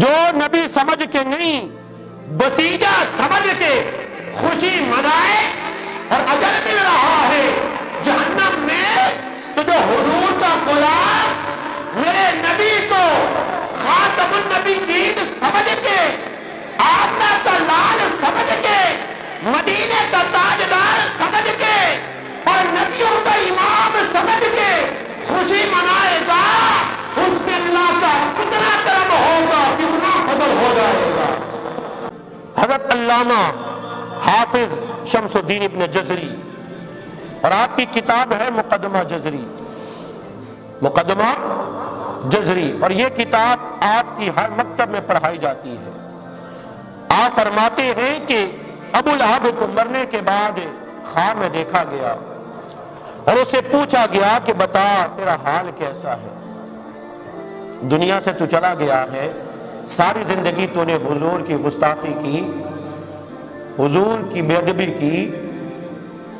جو نبی سمجھ کے نہیں بتیجا سمجھ کے خوشی منائے اور اجر مل رہا ہے جہنم میں، تو جو حضور کا غلام میرے نبی کو خاتم النبیین سمجھ کے، آمنہ کا لال سمجھ کے، مدینے کا تاجدار سمجھ کے اور نبیوں کا امام سمجھ کے خوشی منائے گا، اس میں اللہ کا کتنا کرم ہوگا، کتنا فضل ہو جائے گا۔ حضرت علامہ حافظ شمس الدین ابن جزری، اور آپ کی کتاب ہے مقدمہ جزری، مقدمہ جزری، اور یہ کتاب آپ کی ہر مکتب میں پڑھائی جاتی ہے۔ آپ فرماتے ہیں کہ ابو لہب کو مرنے کے بعد خواب میں دیکھا گیا اور اسے پوچھا گیا کہ بتا تیرا حال کیسا ہے، دنیا سے تو چلا گیا ہے، ساری زندگی تو نے حضور کی گستاخی کی، حضور کی بے ادبی کی،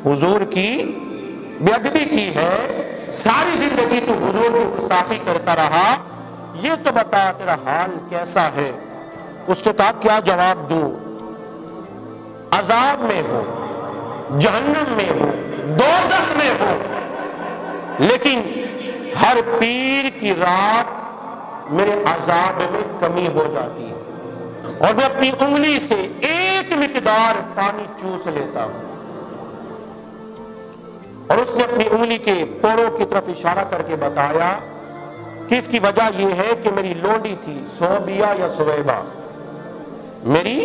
حضور کی بے ادبی کی ہے، ساری زندگی تو حضور کی گستاخی کرتا رہا، یہ تو بتا تیرا حال کیسا ہے۔ اس کے کہا کیا جواب دوں، عذاب میں ہو، جہنم میں ہو، دوزخ میں ہو، لیکن ہر پیر کی رات میرے عذاب میں کمی ہو جاتی ہے اور میں اپنی انگلی سے ایک مقدار پانی چوس لیتا ہوں۔ اور اس نے اپنی انگلی کے پوروں کی طرف اشارہ کر کے بتایا کہ اس کی وجہ یہ ہے کہ میری لونڈی تھی، صوبیہ یا سویبہ، میری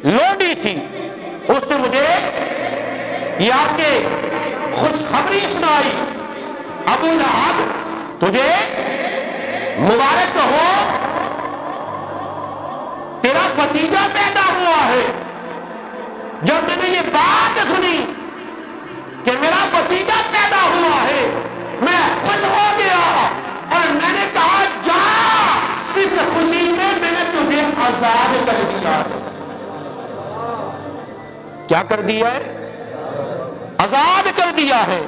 لونڈی تھی، اس نے مجھے یہ آ کے خوشخبری سنائی، ابو لہب تجھے مبارک ہو، تیرا بھتیجا پیدا ہوا ہے۔ جب میں نے یہ بات سنی کہ میرا بھتیجا پیدا ہوا ہے، میں خوش ہو گیا اور میں نے کہا جا، اس خوشی میں نے تجھے آزاد کر دیا ہے۔ کیا کر دیا ہے؟ آزاد کر دیا ہے۔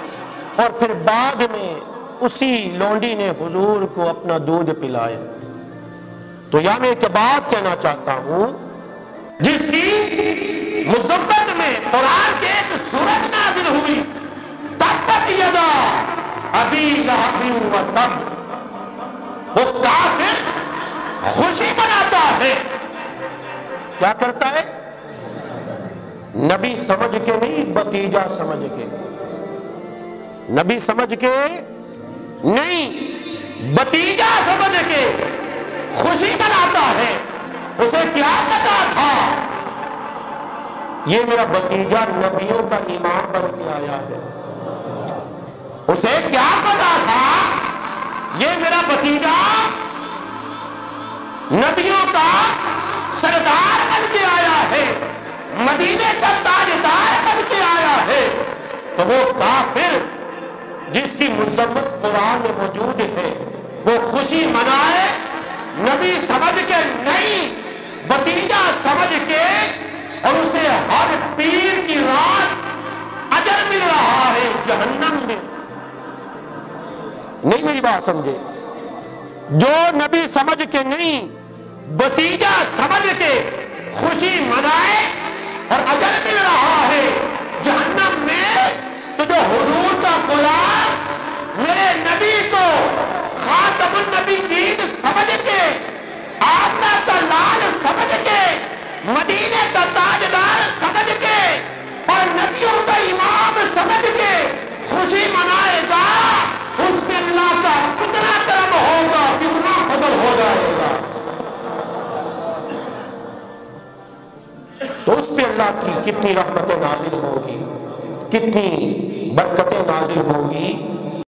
اور پھر بعد میں اسی لونڈی نے حضور کو اپنا دودھ پلایا۔ تو یہاں میں ایک بات کہنا چاہتا ہوں، جس کی مذمت میں قرآن کے ایک سورت نازل ہوئی، تبت یدا ابی لہب و تب، وہ کافر خوشی مناتا ہے، کیا کرتا ہے؟ نبی سمجھ کے نہیں، بتیجا سمجھ کے، نبی سمجھ کے نہیں، بتیجا سمجھ کے خوشی مناتا ہے۔ اسے کیا پتا تھا یہ میرا بتیجا نبیوں کا امام بن کے آیا ہے، اسے کیا پتا تھا یہ میرا بتیجا نبیوں کا سردار بن کے آیا ہے، مدینے کا تاجدار بن کے آیا ہے۔ تو وہ کافر جس کی مذمت قرآن میں موجود ہے، وہ خوشی منائے نبی سمجھ کے نہیں، بتیجا سمجھ کے، اور اسے ہر پیر کی رات اجر مل رہا ہے جہنم میں۔ نہیں میری بات سمجھے، جو نبی سمجھ کے نہیں، بتیجا سمجھ کے خوشی منائے اور اجر مل رہا ہے جہنم میں، تو جو حضور کا غلام میرے نبی کو خاتم النبیین سمجھ کے، آمنہ کا لال سمجھ کے، مدینے کا تاجدار سمجھ کے اور نبیوں کا امام سمجھ کے خوشی منائے گا، اس میں اللہ کا کتنا کرم ہوگا، کتنا فضل ہو جائے گا۔ تو اس پہ اللہ کی کتنی رحمتیں نازل ہوگی، کتنی برکتیں نازل ہوگی۔